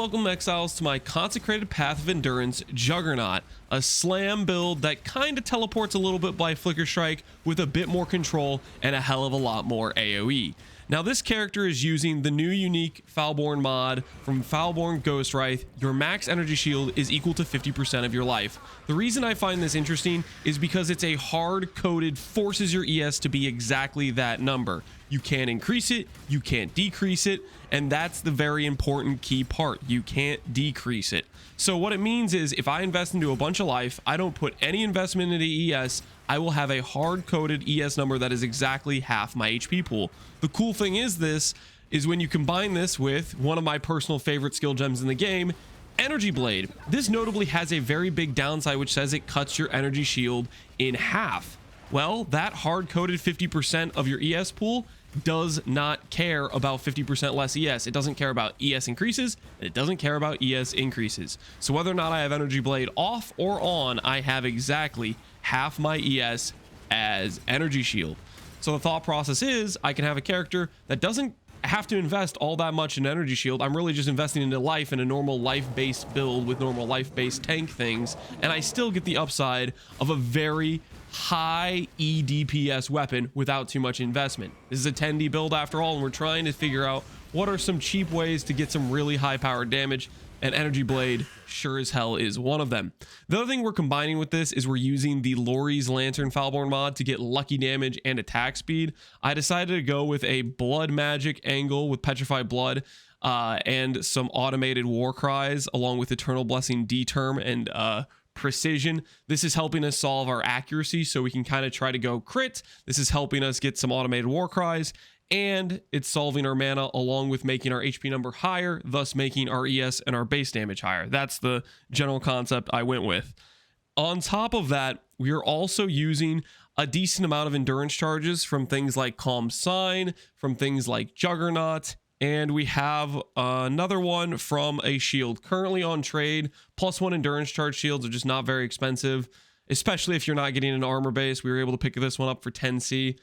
welcome Exiles to my Consecrated Path of Endurance Juggernaut, a slam build that kind of teleports a little bit by Flicker Strike with a bit more control and a hell of a lot more AoE. Now this character is using the new unique Foulborn mod from Foulborn Ghostwraith. Your max energy shield is equal to 50% of your life. The reason I find this interesting is because it's a hard-coded, forces your ES to be exactly that number. You can't increase it, you can't decrease it, and that's the very important key part. You can't decrease it. So what it means is if I invest into a bunch of life, I don't put any investment into ES, I will have a hard-coded ES number that is exactly half my HP pool. The cool thing is when you combine this with one of my personal favorite skill gems in the game, Energy Blade. This notably has a very big downside, which says it cuts your energy shield in half. Well, that hard-coded 50% of your ES pool does not care about 50% less ES. It doesn't care about ES increases, and it doesn't care about ES increases. So whether or not I have Energy Blade off or on, I have exactly half my ES as energy shield. So the thought process is I can have a character that doesn't have to invest all that much in energy shield. I'm really just investing into life in a normal life-based build with normal life-based tank things, and I still get the upside of a very high EDPS weapon without too much investment. This is a 10D build after all, and we're trying to figure out what are some cheap ways to get some really high powered damage, and Energy Blade sure as hell is one of them. The other thing we're combining with this is we're using the Lori's Lantern Foulborn mod to get lucky damage and attack speed. I decided to go with a blood magic angle with Petrified Blood and some automated Warcries along with Eternal Blessing D-Term and precision. This is helping us solve our accuracy so we can kind of try to go crit. This is helping us get some automated Warcries, and it's solving our mana along with making our HP number higher, thus making our ES and our base damage higher. That's the general concept I went with. On top of that, we are also using a decent amount of endurance charges from things like Calm Sign, from things like Juggernaut, and we have another one from a shield currently on trade. +1 endurance charge shields are just not very expensive, especially if you're not getting an armor base. We were able to pick this one up for 10C.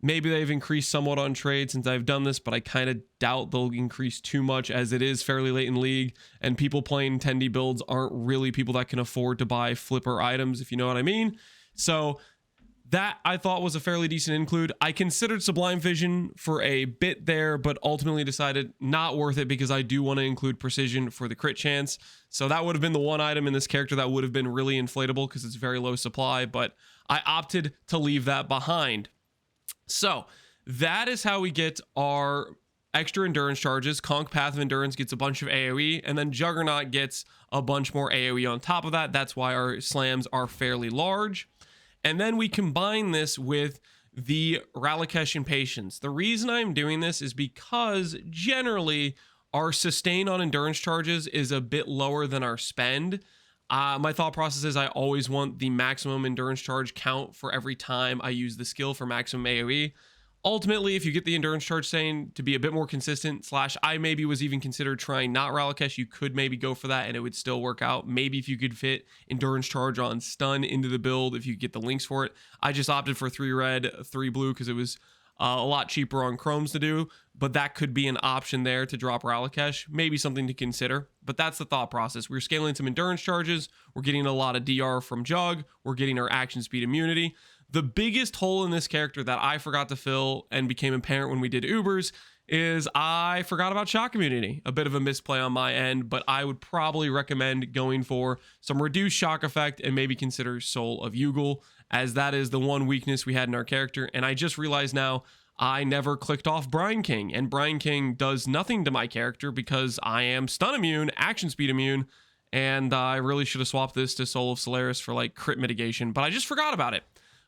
Maybe they've increased somewhat on trade since I've done this, but I kind of doubt they'll increase too much as it is fairly late in league, and people playing 10D builds aren't really people that can afford to buy flipper items, if you know what I mean. So that I thought was a fairly decent include. I considered Sublime Vision for a bit there, but ultimately decided not worth it because I do want to include Precision for the crit chance. So that would have been the one item in this character that would have been really inflatable because it's very low supply, but I opted to leave that behind. So that is how we get our extra endurance charges. Conk Path of Endurance gets a bunch of AoE, and then Juggernaut gets a bunch more AoE on top of that. That's why our slams are fairly large. And then we combine this with the Ralakesh Impatience. The reason I'm doing this is because generally our sustain on endurance charges is a bit lower than our spend. My thought process is I always want the maximum endurance charge count for every time I use the skill for maximum AoE. Ultimately, if you get the endurance charge saying to be a bit more consistent, I maybe was even considered trying not Ralakesh, you could maybe go for that and it would still work out. Maybe if you could fit endurance charge on stun into the build, if you get the links for it. I just opted for 3 red, 3 blue because it was a lot cheaper on chromes to do, but that could be an option there to drop Ralakesh. Maybe something to consider, but that's the thought process. We're scaling some endurance charges. We're getting a lot of DR from Jug. We're getting our action speed immunity. The biggest hole in this character that I forgot to fill and became apparent when we did Ubers is I forgot about shock immunity. A bit of a misplay on my end, but I would probably recommend going for some reduced shock effect and maybe consider Soul of Yugel, as that is the one weakness we had in our character. And I just realized now I never clicked off Brine King, and Brine King does nothing to my character because I am stun immune, action speed immune, and I really should have swapped this to Soul of Solaris for like crit mitigation, but I just forgot about it.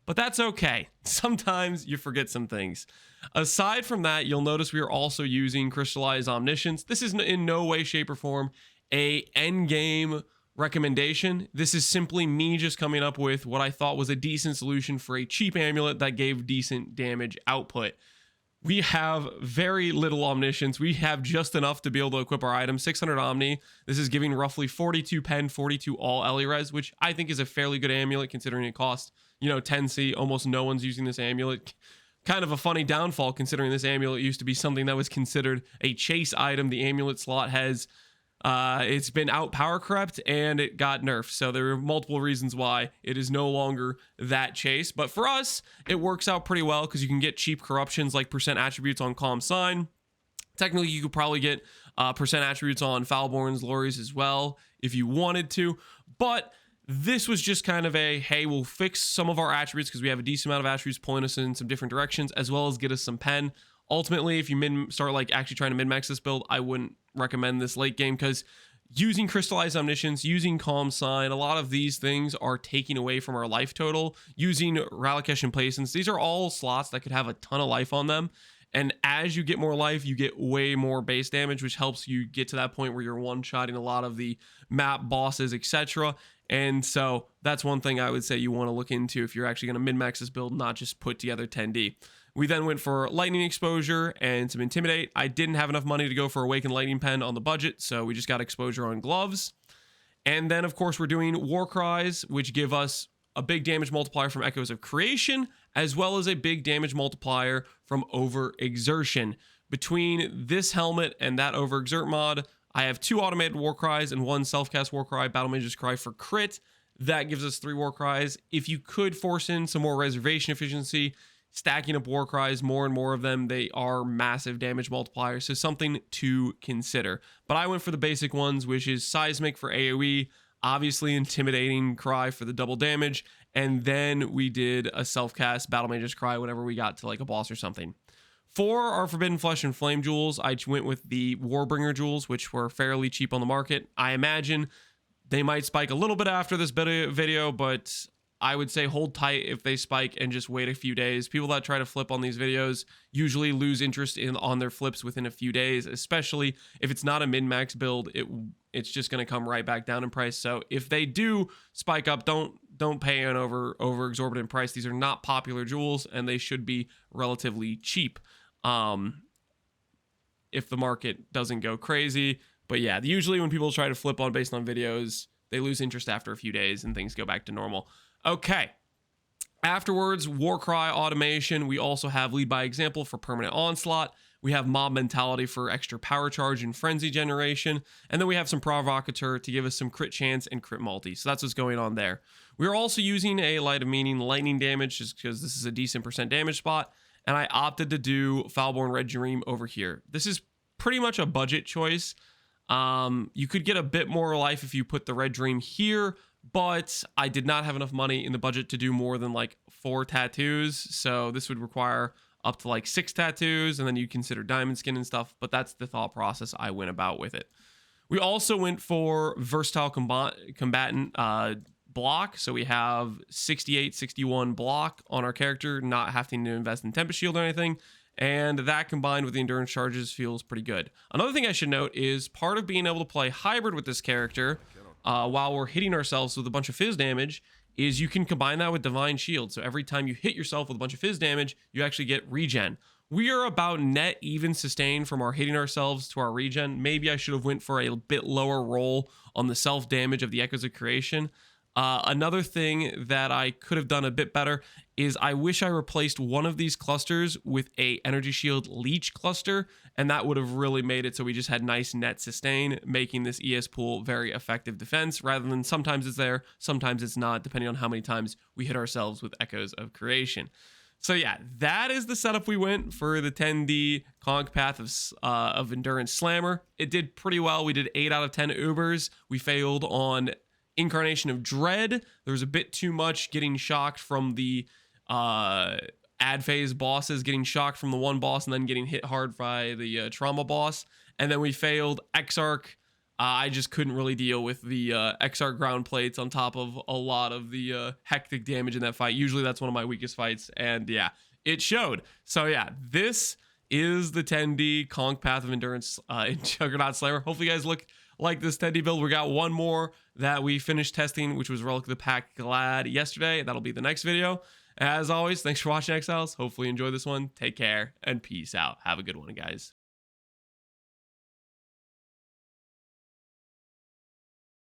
But that's okay. Sometimes you forget some things. Aside from that, you'll notice we are also using Crystallized Omniscience. This is in no way, shape, or form a endgame recommendation. This is simply me just coming up with what I thought was a decent solution for a cheap amulet that gave decent damage output. We have very little Omniscience. We have just enough to be able to equip our items. 600 Omni. This is giving roughly 42 pen, 42 all Elirez, which I think is a fairly good amulet considering it costs, 10C. Almost no one's using this amulet. Kind of a funny downfall considering this amulet used to be something that was considered a chase item. The amulet slot has It's been out power crept and it got nerfed. So there are multiple reasons why it is no longer that chase. But for us, it works out pretty well because you can get cheap corruptions like percent attributes on Calm Sign. Technically, you could probably get percent attributes on Foulborn's Lorries as well if you wanted to. But this was just kind of a, hey, we'll fix some of our attributes because we have a decent amount of attributes pulling us in some different directions, as well as get us some pen. Ultimately, if you start like actually trying to min-max this build, I wouldn't recommend this late game because using Crystallized Omniscience, using Calm Sign, a lot of these things are taking away from our life total. Using Ralakesh and Placence, these are all slots that could have a ton of life on them. And as you get more life, you get way more base damage, which helps you get to that point where you're one-shotting a lot of the map bosses, etc. And so that's one thing I would say you want to look into if you're actually going to min-max this build, not just put together 10D. We then went for Lightning Exposure and some Intimidate. I didn't have enough money to go for Awakened Lightning Pen on the budget, so we just got Exposure on gloves. And then, of course, we're doing Warcries, which give us a big damage multiplier from Echoes of Creation, as well as a big damage multiplier from Overexertion. Between this helmet and that Overexert mod, I have 2 automated Warcries and 1 self-cast Warcry, Battle Mage's Cry for crit. That gives us 3 Warcries. If you could force in some more reservation efficiency, stacking up Warcries, more and more of them, they are massive damage multipliers, so something to consider. But I went for the basic ones, which is Seismic for AoE, obviously Intimidating Cry for the double damage, and then we did a self-cast Battle Mage's Cry whenever we got to like a boss or something. For our Forbidden Flesh and Flame jewels, I went with the Warbringer jewels, which were fairly cheap on the market. I imagine they might spike a little bit after this video, but I would say hold tight if they spike and just wait a few days. People that try to flip on these videos usually lose interest on their flips within a few days, especially if it's not a min-max build. It's just going to come right back down in price. So if they do spike up, don't pay an over exorbitant price. These are not popular jewels and they should be relatively cheap if the market doesn't go crazy. But yeah, usually when people try to flip on based on videos, they lose interest after a few days and things go back to normal. Okay. Afterwards, Warcry automation. We also have Lead by Example for permanent onslaught. We have Mob Mentality for extra power charge and frenzy generation. And then we have some Provocateur to give us some crit chance and crit multi. So that's what's going on there. We're also using a Light of Meaning lightning damage just because this is a decent percent damage spot. And I opted to do Foulborn Red Dream over here. This is pretty much a budget choice. You could get a bit more life if you put the Red Dream here, but I did not have enough money in the budget to do more than like 4 tattoos. So this would require up to like 6 tattoos, and then you consider diamond skin and stuff. But that's the thought process I went about with it. We also went for versatile combatant block. So we have 68, 61 block on our character, not having to invest in Tempest Shield or anything. And that combined with the endurance charges feels pretty good. Another thing I should note is part of being able to play hybrid with this character while we're hitting ourselves with a bunch of fizz damage is you can combine that with Divine Shield. So every time you hit yourself with a bunch of fizz damage, you actually get regen. We are about net even sustain from our hitting ourselves to our regen. Maybe I should have went for a bit lower roll on the self damage of the Echoes of Creation. Another thing that I could have done a bit better is I wish I replaced one of these clusters with a energy shield leech cluster, and that would have really made it so we just had nice net sustain, making this ES pool very effective defense rather than sometimes it's there, sometimes it's not, depending on how many times we hit ourselves with Echoes of Creation. So yeah, that is the setup we went for the 10D Conk Path of Endurance Slammer. It did pretty well. We did 8 out of 10 Ubers. We failed on Incarnation of Dread. There was a bit too much getting shocked from the ad phase bosses, getting shocked from the one boss and then getting hit hard by the trauma boss. And then we failed Exarch. I just couldn't really deal with the Exarch ground plates on top of a lot of the hectic damage in that fight. Usually that's one of my weakest fights, and yeah, it showed. So yeah, this is the 10D Conk Path of Endurance in Juggernaut Slammer. Hopefully you guys like this 10D build. We got one more that we finished testing, which was Relic of the Pack Glad yesterday. That'll be the next video. As always, thanks for watching, Exiles. Hopefully you enjoyed this one. Take care and peace out. Have a good one, guys.